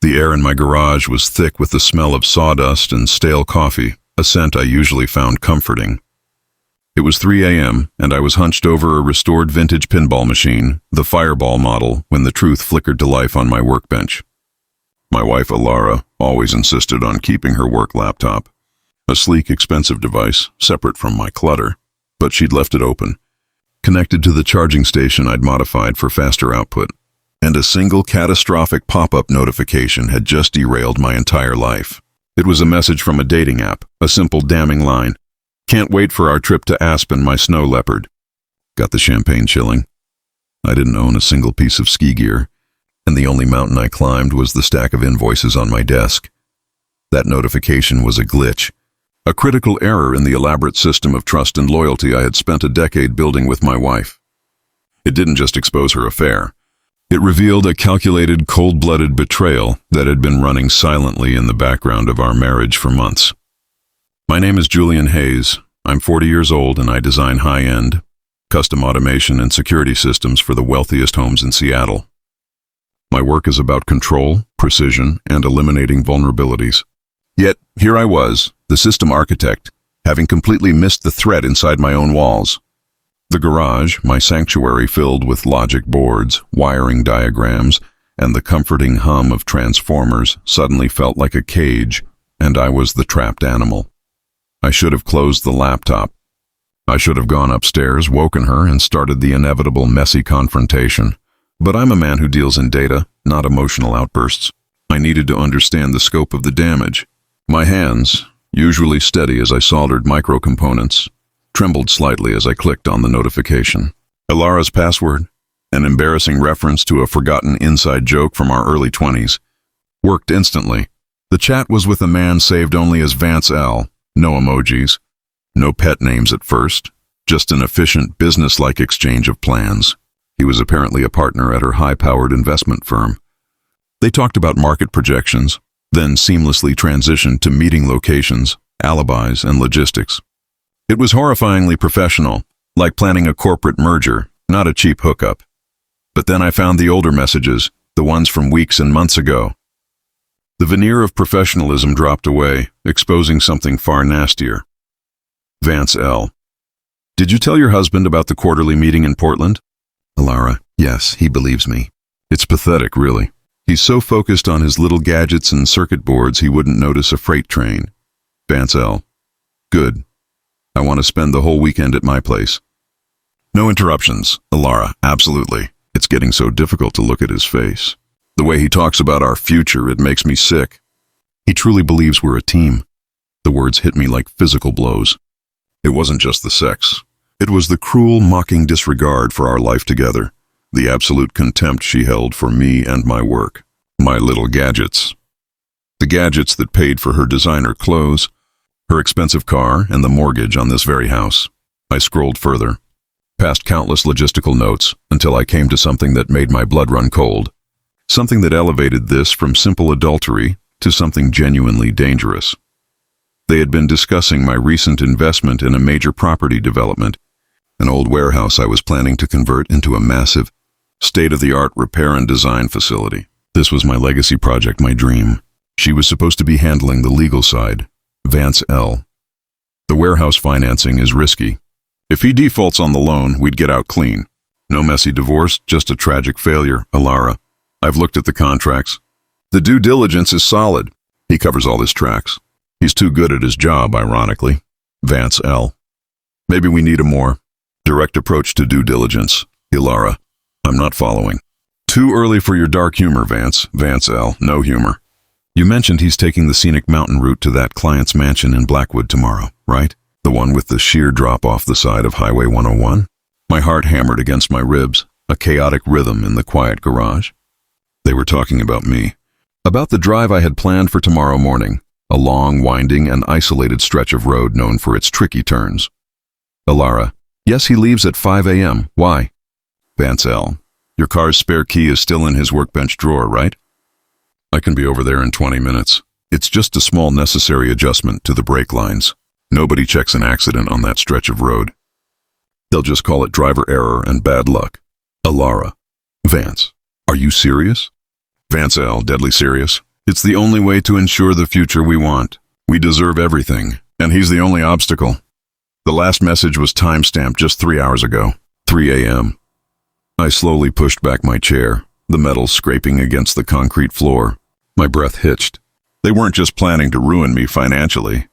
The air in my garage was thick with the smell of sawdust and stale coffee, a scent I usually found comforting. It was 3 a.m., and I was hunched over a restored vintage pinball machine, the Fireball model, when the truth flickered to life on my workbench. My wife, Alara, always insisted on keeping her work laptop. A sleek, expensive device, separate from my clutter, but she'd left it open, connected to the charging station I'd modified for faster output. And a single catastrophic pop-up notification had just derailed my entire life. It was a message from a dating app, a simple damning line. "Can't wait for our trip to Aspen, my snow leopard." Got the champagne chilling. I didn't own a single piece of ski gear, and the only mountain I climbed was the stack of invoices on my desk. That notification was a glitch, a critical error in the elaborate system of trust and loyalty I had spent a decade building with my wife. It didn't just expose her affair. It revealed a calculated, cold-blooded betrayal that had been running silently in the background of our marriage for months. My name is Julian Hayes. I'm 40 years old and I design high-end, custom automation and security systems for the wealthiest homes in Seattle. My work is about control, precision, and eliminating vulnerabilities. Yet, here I was, the system architect, having completely missed the threat inside my own walls. The garage, my sanctuary filled with logic boards, wiring diagrams, and the comforting hum of transformers, suddenly felt like a cage, and I was the trapped animal. I should have closed the laptop. I should have gone upstairs, woken her, and started the inevitable messy confrontation. But I'm a man who deals in data, not emotional outbursts. I needed to understand the scope of the damage. My hands, usually steady as I soldered microcomponents, trembled slightly as I clicked on the notification. Alara's password, an embarrassing reference to a forgotten inside joke from our early 20s, worked instantly. The chat was with a man saved only as Vance L. No emojis, no pet names at first, just an efficient, business-like exchange of plans. He was apparently a partner at her high-powered investment firm. They talked about market projections, then seamlessly transitioned to meeting locations, alibis, and logistics. It was horrifyingly professional, like planning a corporate merger, not a cheap hookup. But then I found the older messages, the ones from weeks and months ago. The veneer of professionalism dropped away, exposing something far nastier. Vance L. Did you tell your husband about the quarterly meeting in Portland? Alara, yes, he believes me. It's pathetic, really. He's so focused on his little gadgets and circuit boards he wouldn't notice a freight train. Vance L. Good. I want to spend the whole weekend at my place. No interruptions, Alara, absolutely. It's getting so difficult to look at his face. The way he talks about our future, it makes me sick. He truly believes we're a team. The words hit me like physical blows. It wasn't just the sex. It was the cruel, mocking disregard for our life together, the absolute contempt she held for me and my work, my little gadgets. The gadgets that paid for her designer clothes, her expensive car, and the mortgage on this very house. I scrolled further, past countless logistical notes, until I came to something that made my blood run cold. Something that elevated this from simple adultery to something genuinely dangerous. They had been discussing my recent investment in a major property development, an old warehouse I was planning to convert into a massive, state-of-the-art repair and design facility. This was my legacy project, my dream. She was supposed to be handling the legal side. Vance L. The warehouse financing is risky. If he defaults on the loan, we'd get out clean. No messy divorce, just a tragic failure, Alara. I've looked at the contracts. The due diligence is solid. He covers all his tracks. He's too good at his job, ironically. Vance L. Maybe we need a more direct approach to due diligence. Alara. I'm not following. Too early for your dark humor, Vance. Vance L. No humor. You mentioned he's taking the scenic mountain route to that client's mansion in Blackwood tomorrow, right? The one with the sheer drop off the side of Highway 101? My heart hammered against my ribs, a chaotic rhythm in the quiet garage. They were talking about me. About the drive I had planned for tomorrow morning, a long, winding, and isolated stretch of road known for its tricky turns. Alara. Yes, he leaves at 5 a.m. Why? Vance L. Your car's spare key is still in his workbench drawer, right? I can be over there in 20 minutes. It's just a small necessary adjustment to the brake lines. Nobody checks an accident on that stretch of road. They'll just call it driver error and bad luck. Alara. Vance. Are you serious? Vance L. Deadly serious. It's the only way to ensure the future we want. We deserve everything, and he's the only obstacle. The last message was timestamped just 3 hours ago, 3 a.m. I slowly pushed back my chair, the metal scraping against the concrete floor. My breath hitched. They weren't just planning to ruin me financially.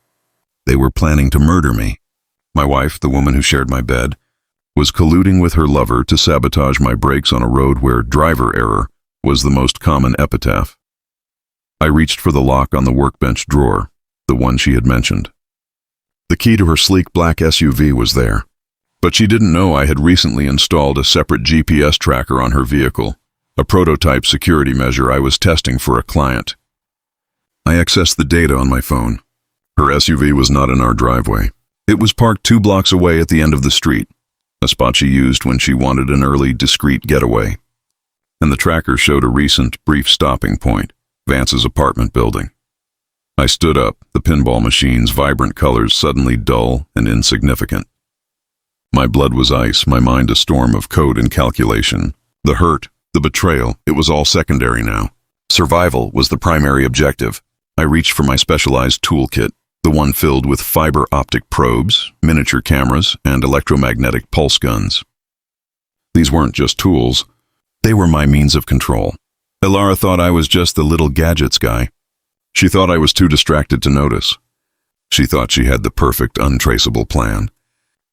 They were planning to murder me. My wife, the woman who shared my bed, was colluding with her lover to sabotage my brakes on a road where driver error was the most common epitaph. I reached for the lock on the workbench drawer, the one she had mentioned. The key to her sleek black SUV was there, but she didn't know I had recently installed a separate GPS tracker on her vehicle, a prototype security measure I was testing for a client. I accessed the data on my phone. Her SUV was not in our driveway. It was parked 2 blocks away at the end of the street, a spot she used when she wanted an early, discreet getaway. And the tracker showed a recent, brief stopping point, Vance's apartment building. I stood up, the pinball machine's vibrant colors suddenly dull and insignificant. My blood was ice, my mind a storm of code and calculation. The hurt, the betrayal, it was all secondary now. Survival was the primary objective. I reached for my specialized toolkit, the one filled with fiber optic probes, miniature cameras, and electromagnetic pulse guns. These weren't just tools. They were my means of control. Ilara thought I was just the little gadgets guy. She thought I was too distracted to notice. She thought she had the perfect, untraceable plan.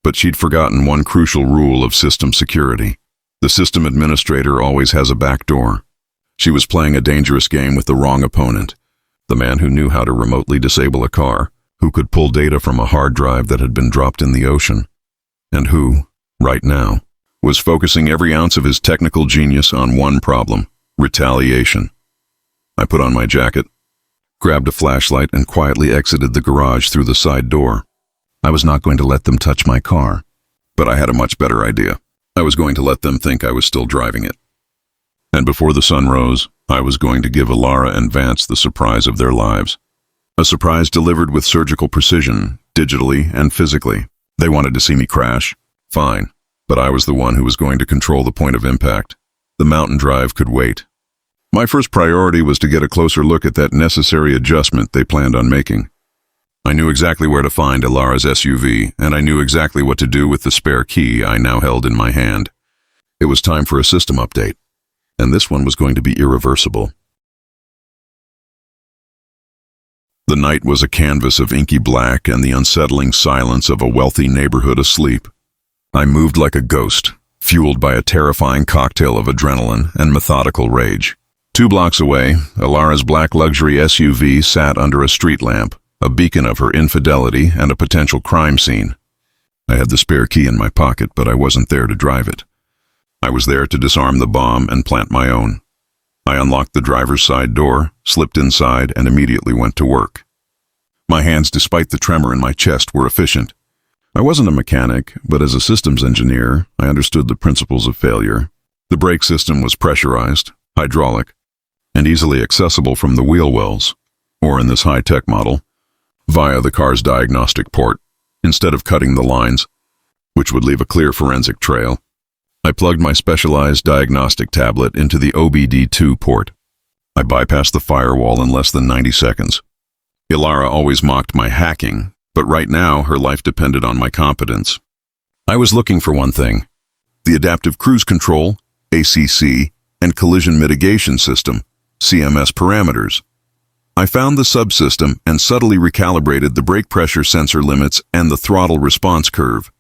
But she'd forgotten one crucial rule of system security. The system administrator always has a back door. She was playing a dangerous game with the wrong opponent, the man who knew how to remotely disable a car, who could pull data from a hard drive that had been dropped in the ocean, and who, right now, was focusing every ounce of his technical genius on one problem: retaliation. I put on my jacket, grabbed a flashlight, and quietly exited the garage through the side door. I was not going to let them touch my car, but I had a much better idea. I was going to let them think I was still driving it. And before the sun rose, I was going to give Ilara and Vance the surprise of their lives. A surprise delivered with surgical precision, digitally and physically. They wanted to see me crash. Fine, but I was the one who was going to control the point of impact. The mountain drive could wait. My first priority was to get a closer look at that necessary adjustment they planned on making. I knew exactly where to find Ilara's SUV, and I knew exactly what to do with the spare key I now held in my hand. It was time for a system update, and this one was going to be irreversible. The night was a canvas of inky black and the unsettling silence of a wealthy neighborhood asleep. I moved like a ghost, fueled by a terrifying cocktail of adrenaline and methodical rage. 2 blocks away, Ilara's black luxury SUV sat under a street lamp, a beacon of her infidelity and a potential crime scene. I had the spare key in my pocket, but I wasn't there to drive it. I was there to disarm the bomb and plant my own. I unlocked the driver's side door, slipped inside, and immediately went to work. My hands, despite the tremor in my chest, were efficient. I wasn't a mechanic, but as a systems engineer, I understood the principles of failure. The brake system was pressurized, hydraulic, and easily accessible from the wheel wells, or in this high-tech model, via the car's diagnostic port, instead of cutting the lines, which would leave a clear forensic trail. I plugged my specialized diagnostic tablet into the OBD2 port. I bypassed the firewall in less than 90 seconds. Ilara always mocked my hacking, but right now her life depended on my competence. I was looking for one thing: the Adaptive Cruise Control, ACC, and Collision Mitigation System, CMS parameters. I found the subsystem and subtly recalibrated the brake pressure sensor limits and the throttle response curve.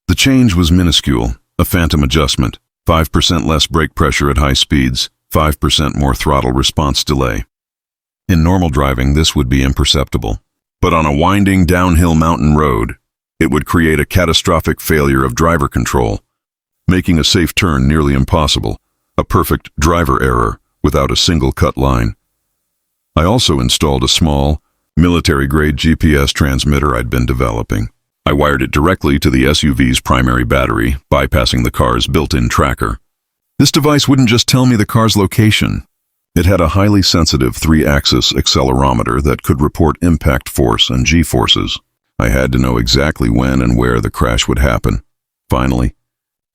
The change was minuscule, a phantom adjustment, 5% less brake pressure at high speeds, 5% more throttle response delay. In normal driving, this would be imperceptible, but on a winding downhill mountain road, it would create a catastrophic failure of driver control, making a safe turn nearly impossible, a perfect driver error without a single cut line. I also installed a small, military-grade GPS transmitter I'd been developing. I wired it directly to the SUV's primary battery, bypassing the car's built-in tracker. This device wouldn't just tell me the car's location. It had a highly sensitive 3-axis accelerometer that could report impact force and G-forces. I had to know exactly when and where the crash would happen. Finally,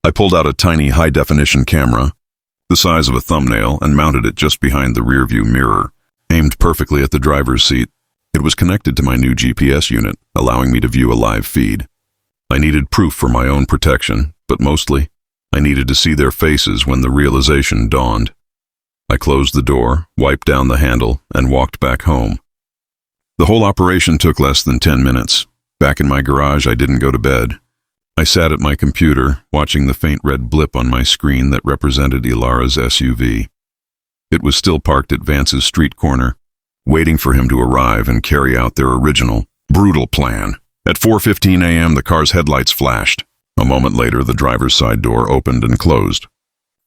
I pulled out a tiny high-definition camera, the size of a thumbnail, and mounted it just behind the rearview mirror, aimed aimed perfectly at the driver's seat. It was connected to my new GPS unit, allowing me to view a live feed. I needed proof for my own protection, but mostly, I needed to see their faces when the realization dawned. I closed the door, wiped down the handle, and walked back home. The whole operation took less than 10 minutes. Back in my garage, I didn't go to bed. I sat at my computer, watching the faint red blip on my screen that represented Ilara's SUV. It was still parked at Vance's street corner, waiting for him to arrive and carry out their original, brutal plan. At 4:15 a.m., the car's headlights flashed. A moment later, the driver's side door opened and closed.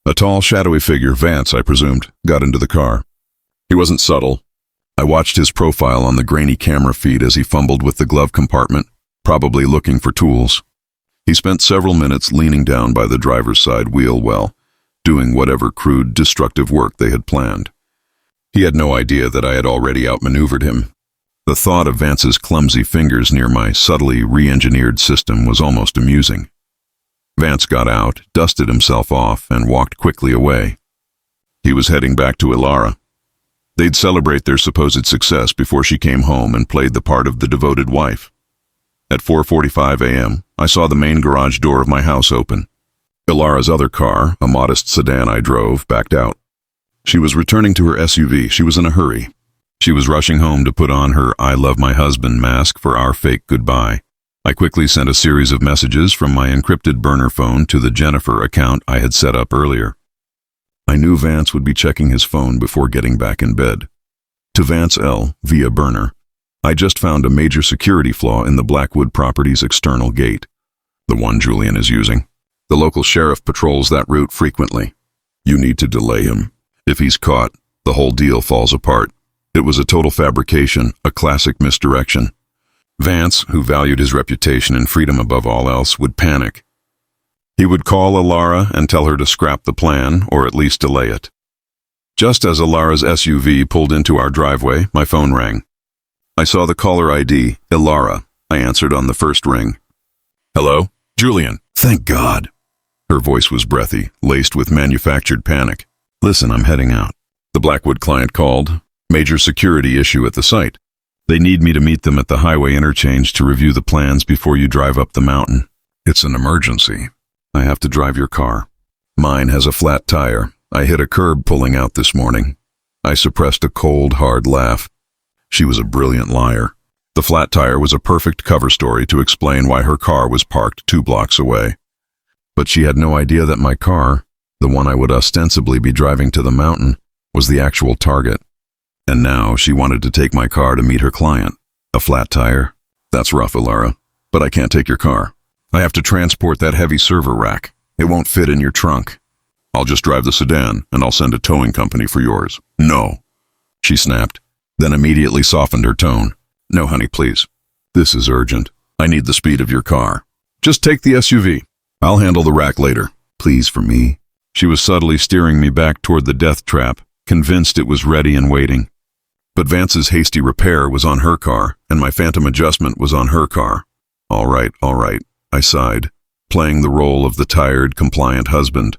A tall, shadowy figure, Vance, I presumed, got into the car. He wasn't subtle. I watched his profile on the grainy camera feed as he fumbled with the glove compartment, probably looking for tools. He spent several minutes leaning down by the driver's side wheel well, doing whatever crude, destructive work they had planned. He had no idea that I had already outmaneuvered him. The thought of Vance's clumsy fingers near my subtly re-engineered system was almost amusing. Vance got out, dusted himself off, and walked quickly away. He was heading back to Ilara. They'd celebrate their supposed success before she came home and played the part of the devoted wife. At 4:45 a.m., I saw the main garage door of my house open. Ilara's other car, a modest sedan I drove, backed out. She was returning to her SUV. She was in a hurry. She was rushing home to put on her "I love my husband" mask for our fake goodbye. I quickly sent a series of messages from my encrypted burner phone to the Jennifer account I had set up earlier. I knew Vance would be checking his phone before getting back in bed. To Vance L, via burner, I just found a major security flaw in the Blackwood property's external gate, the one Julian is using. The local sheriff patrols that route frequently. You need to delay him. If he's caught, the whole deal falls apart. It was a total fabrication, a classic misdirection. Vance, who valued his reputation and freedom above all else, would panic. He would call Ilara and tell her to scrap the plan, or at least delay it. Just as Ilara's SUV pulled into our driveway, my phone rang. I saw the caller ID, Ilara. I answered on the first ring. Hello? Julian. Thank God. Her voice was breathy, laced with manufactured panic. Listen, I'm heading out. The Blackwood client called. Major security issue at the site. They need me to meet them at the highway interchange to review the plans before you drive up the mountain. It's an emergency. I have to drive your car. Mine has a flat tire. I hit a curb pulling out this morning. I suppressed a cold, hard laugh. She was a brilliant liar. The flat tire was a perfect cover story to explain why her car was parked 2 blocks away. But she had no idea that my car, the one I would ostensibly be driving to the mountain, was the actual target. And now she wanted to take my car to meet her client. A flat tire? That's rough, Ilara. But I can't take your car. I have to transport that heavy server rack. It won't fit in your trunk. I'll just drive the sedan, and I'll send a towing company for yours. No. She snapped, then immediately softened her tone. No, honey, please. This is urgent. I need the speed of your car. Just take the SUV. I'll handle the rack later. Please, for me. She was subtly steering me back toward the death trap, convinced it was ready and waiting. But Vance's hasty repair was on her car, and my phantom adjustment was on her car. All right, I sighed, playing the role of the tired, compliant husband.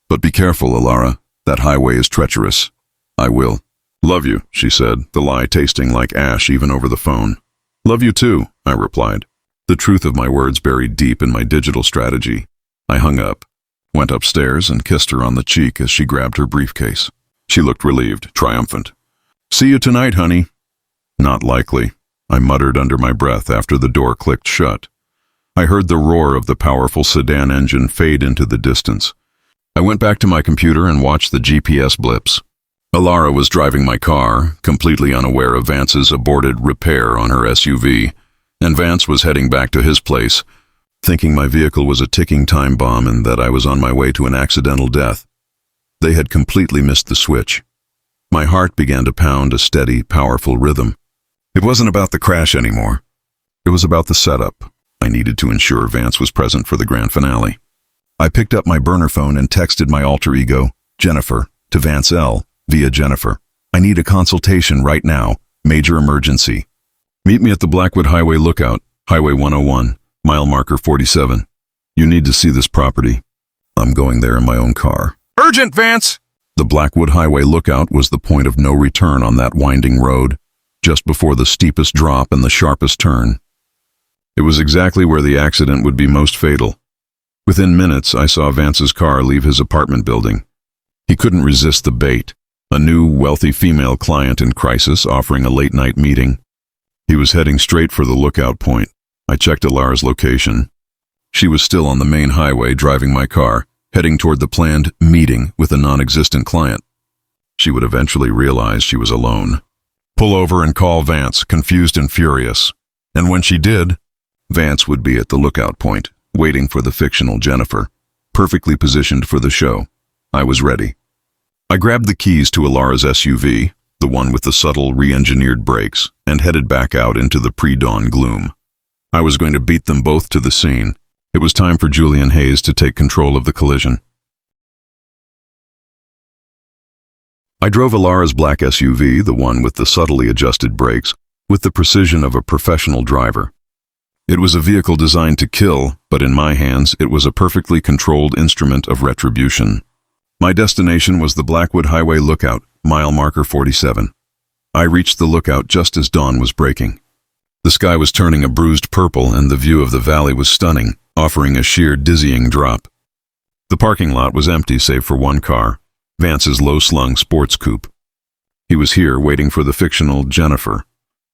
But be careful, Ilara. That highway is treacherous. I will. Love you, she said, the lie tasting like ash even over the phone. Love you too, I replied, the truth of my words buried deep in my digital strategy. I hung up, went upstairs, and kissed her on the cheek as she grabbed her briefcase. She looked relieved, triumphant. See you tonight, honey. Not likely, I muttered under my breath after the door clicked shut. I heard the roar of the powerful sedan engine fade into the distance. I went back to my computer and watched the GPS blips. Ilara was driving my car, completely unaware of Vance's aborted repair on her SUV, and Vance was heading back to his place, thinking my vehicle was a ticking time bomb and that I was on my way to an accidental death. They had completely missed the switch. My heart began to pound a steady, powerful rhythm. It wasn't about the crash anymore. It was about the setup. I needed to ensure Vance was present for the grand finale. I picked up my burner phone and texted my alter ego, Jennifer, to Vance L, via Jennifer. I need a consultation right now. Major emergency. Meet me at the Blackwood Highway Lookout, Highway 101, mile marker 47. You need to see this property. I'm going there in my own car. Urgent, Vance! The Blackwood Highway lookout was the point of no return on that winding road, just before the steepest drop and the sharpest turn. It was exactly where the accident would be most fatal. Within minutes, I saw Vance's car leave his apartment building. He couldn't resist the bait, a new, wealthy female client in crisis offering a late-night meeting. He was heading straight for the lookout point. I checked Alara's location. She was still on the main highway driving my car, heading toward the planned meeting with a non-existent client. She would eventually realize she was alone. Pull over and call Vance, confused and furious. And when she did, Vance would be at the lookout point, waiting for the fictional Jennifer, perfectly positioned for the show. I was ready. I grabbed the keys to Alara's SUV, the one with the subtle re-engineered brakes, and headed back out into the pre-dawn gloom. I was going to beat them both to the scene. It was time for Julian Hayes to take control of the collision. I drove Alara's black SUV, the one with the subtly adjusted brakes, with the precision of a professional driver. It was a vehicle designed to kill, but in my hands, it was a perfectly controlled instrument of retribution. My destination was the Blackwood Highway lookout, mile marker 47. I reached the lookout just as dawn was breaking. The sky was turning a bruised purple and the view of the valley was stunning, offering a sheer dizzying drop. The parking lot was empty save for one car, Vance's low-slung sports coupe. He was here waiting for the fictional Jennifer.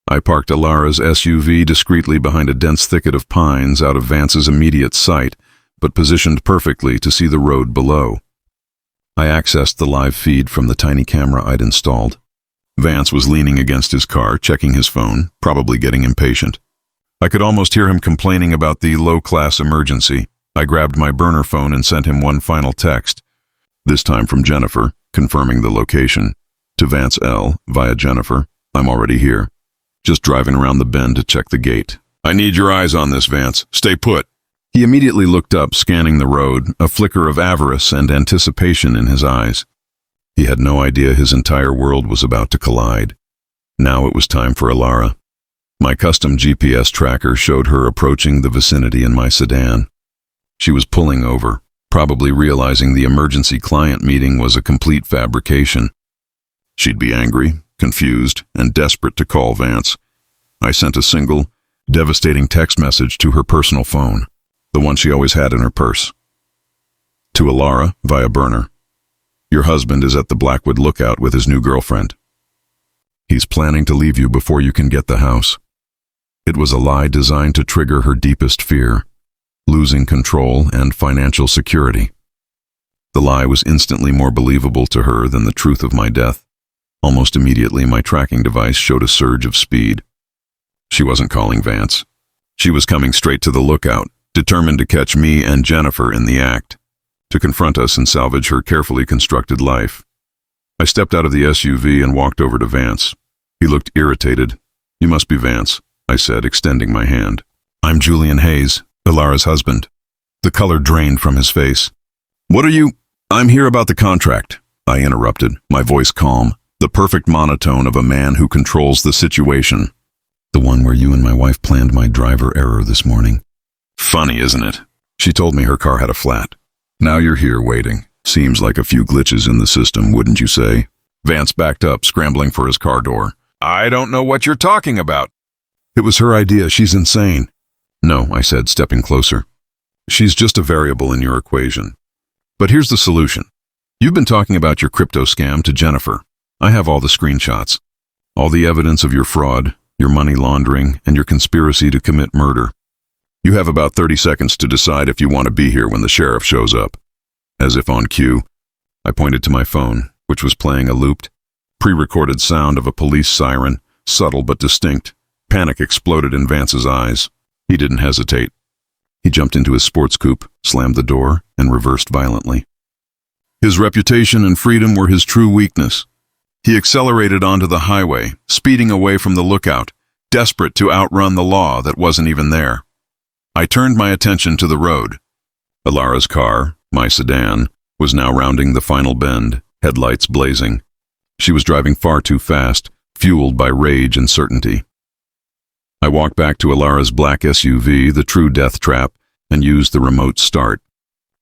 I parked Alara's SUV discreetly behind a dense thicket of pines out of Vance's immediate sight, but positioned perfectly to see the road below. I accessed the live feed from the tiny camera I'd installed. Vance was leaning against his car, checking his phone, probably getting impatient. I could almost hear him complaining about the low-class emergency. I grabbed my burner phone and sent him one final text, this time from Jennifer, confirming the location. To Vance L, via Jennifer, I'm already here. Just driving around the bend to check the gate. I need your eyes on this, Vance. Stay put. He immediately looked up, scanning the road, a flicker of avarice and anticipation in his eyes. He had no idea his entire world was about to collide. Now it was time for Alara. My custom GPS tracker showed her approaching the vicinity in my sedan. She was pulling over, probably realizing the emergency client meeting was a complete fabrication. She'd be angry, confused, and desperate to call Vance. I sent a single, devastating text message to her personal phone, the one she always had in her purse. To Alara, via burner. Your husband is at the Blackwood lookout with his new girlfriend. He's planning to leave you before you can get the house. It was a lie designed to trigger her deepest fear, losing control and financial security. The lie was instantly more believable to her than the truth of my death. Almost immediately, my tracking device showed a surge of speed. She wasn't calling Vance. She was coming straight to the lookout, determined to catch me and Jennifer in the act, to confront us and salvage her carefully constructed life. I stepped out of the SUV and walked over to Vance. He looked irritated. You must be Vance, I said, extending my hand. I'm Julian Hayes, Alara's husband. The color drained from his face. What are you? I'm here about the contract, I interrupted, my voice calm, the perfect monotone of a man who controls the situation. The one where you and my wife planned my driver error this morning. Funny, isn't it? She told me her car had a flat. Now you're here waiting. Seems like a few glitches in the system, wouldn't you say? Vance backed up, scrambling for his car door. I don't know what you're talking about. It was her idea. She's insane. No, I said, stepping closer. She's just a variable in your equation. But here's the solution. You've been talking about your crypto scam to Jennifer. I have all the screenshots, all the evidence of your fraud, your money laundering, and your conspiracy to commit murder. You have about 30 seconds to decide if you want to be here when the sheriff shows up. As if on cue, I pointed to my phone, which was playing a looped, pre-recorded sound of a police siren, subtle but distinct. Panic exploded in Vance's eyes. He didn't hesitate. He jumped into his sports coupe, slammed the door, and reversed violently. His reputation and freedom were his true weakness. He accelerated onto the highway, speeding away from the lookout, desperate to outrun the law that wasn't even there. I turned my attention to the road. Alara's car, my sedan, was now rounding the final bend, headlights blazing. She was driving far too fast, fueled by rage and certainty. I walked back to Alara's black SUV, the true death trap, and used the remote start.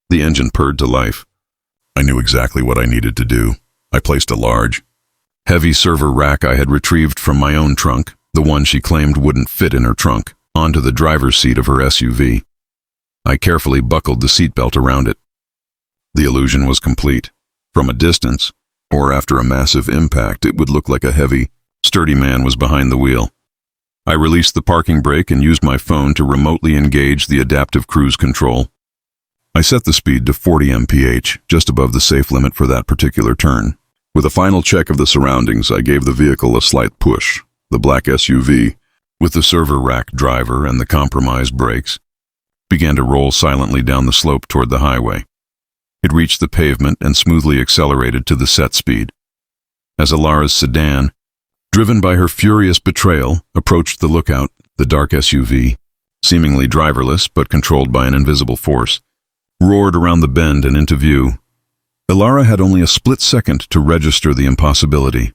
The engine purred to life. I knew exactly what I needed to do. I placed a large, heavy server rack I had retrieved from my own trunk, the one she claimed wouldn't fit in her trunk, onto the driver's seat of her SUV. I carefully buckled the seatbelt around it. The illusion was complete. From a distance, or after a massive impact, it would look like a heavy, sturdy man was behind the wheel. I released the parking brake and used my phone to remotely engage the adaptive cruise control. I set the speed to 40 mph, just above the safe limit for that particular turn. With a final check of the surroundings, I gave the vehicle a slight push. The black SUV, with the server rack driver and the compromised brakes, began to roll silently down the slope toward the highway. It reached the pavement and smoothly accelerated to the set speed. As Ilara's sedan, driven by her furious betrayal, approached the lookout, the dark SUV, seemingly driverless but controlled by an invisible force, roared around the bend and into view. Ilara had only a split second to register the impossibility.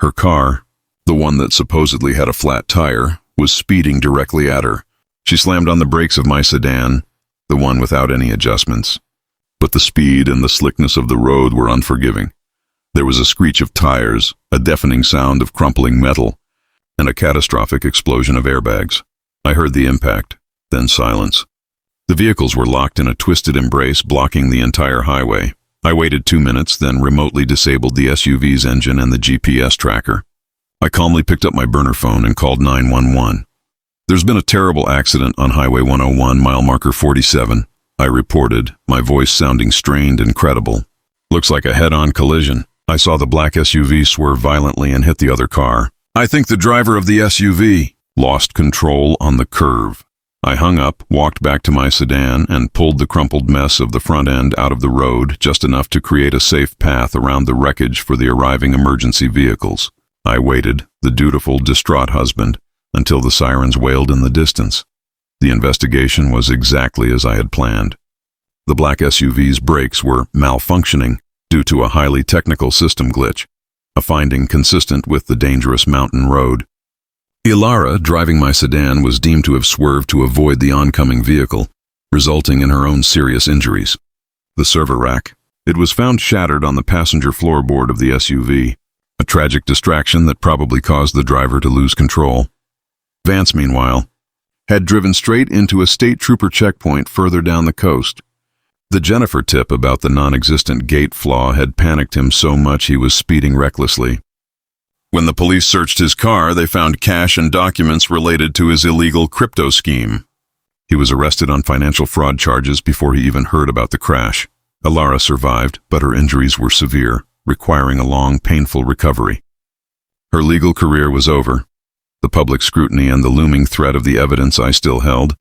Her car, the one that supposedly had a flat tire, was speeding directly at her. She slammed on the brakes of my sedan, the one without any adjustments. But the speed and the slickness of the road were unforgiving. There was a screech of tires, a deafening sound of crumpling metal, and a catastrophic explosion of airbags. I heard the impact, then silence. The vehicles were locked in a twisted embrace, blocking the entire highway. I waited 2 minutes, then remotely disabled the SUV's engine and the GPS tracker. I calmly picked up my burner phone and called 911. "There's been a terrible accident on Highway 101, mile marker 47. I reported, my voice sounding strained and credible. "Looks like a head-on collision. I saw the black SUV swerve violently and hit the other car. I think the driver of the SUV lost control on the curve." I hung up, walked back to my sedan, and pulled the crumpled mess of the front end out of the road, just enough to create a safe path around the wreckage for the arriving emergency vehicles. I waited, the dutiful, distraught husband, until the sirens wailed in the distance. The investigation was exactly as I had planned. The black SUV's brakes were malfunctioning due to a highly technical system glitch, a finding consistent with the dangerous mountain road. Ilara, driving my sedan, was deemed to have swerved to avoid the oncoming vehicle, resulting in her own serious injuries. The server rack. It was found shattered on the passenger floorboard of the SUV, a tragic distraction that probably caused the driver to lose control. Vance, meanwhile, had driven straight into a state trooper checkpoint further down the coast. The Jennifer tip about the non-existent gate flaw had panicked him so much he was speeding recklessly. When the police searched his car, they found cash and documents related to his illegal crypto scheme. He was arrested on financial fraud charges before he even heard about the crash. Ilara survived, but her injuries were severe, requiring a long, painful recovery. Her legal career was over. The public scrutiny and the looming threat of the evidence I still held,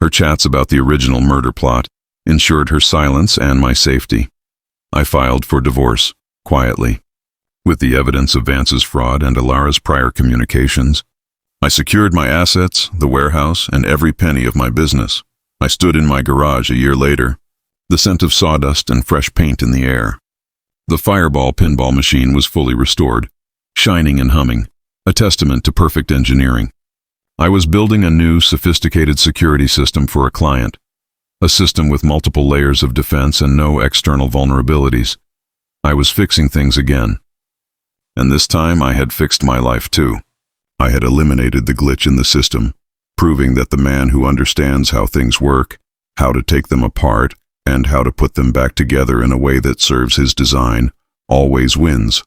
her chats about the original murder plot, ensured her silence and my safety. I filed for divorce, quietly. With the evidence of Vance's fraud and Ilara's prior communications, I secured my assets, the warehouse, and every penny of my business. I stood in my garage a year later, the scent of sawdust and fresh paint in the air. The Fireball pinball machine was fully restored, shining and humming, a testament to perfect engineering. I was building a new, sophisticated security system for a client, a system with multiple layers of defense and no external vulnerabilities. I was fixing things again. And this time I had fixed my life too. I had eliminated the glitch in the system, proving that the man who understands how things work, how to take them apart, and how to put them back together in a way that serves his design, always wins.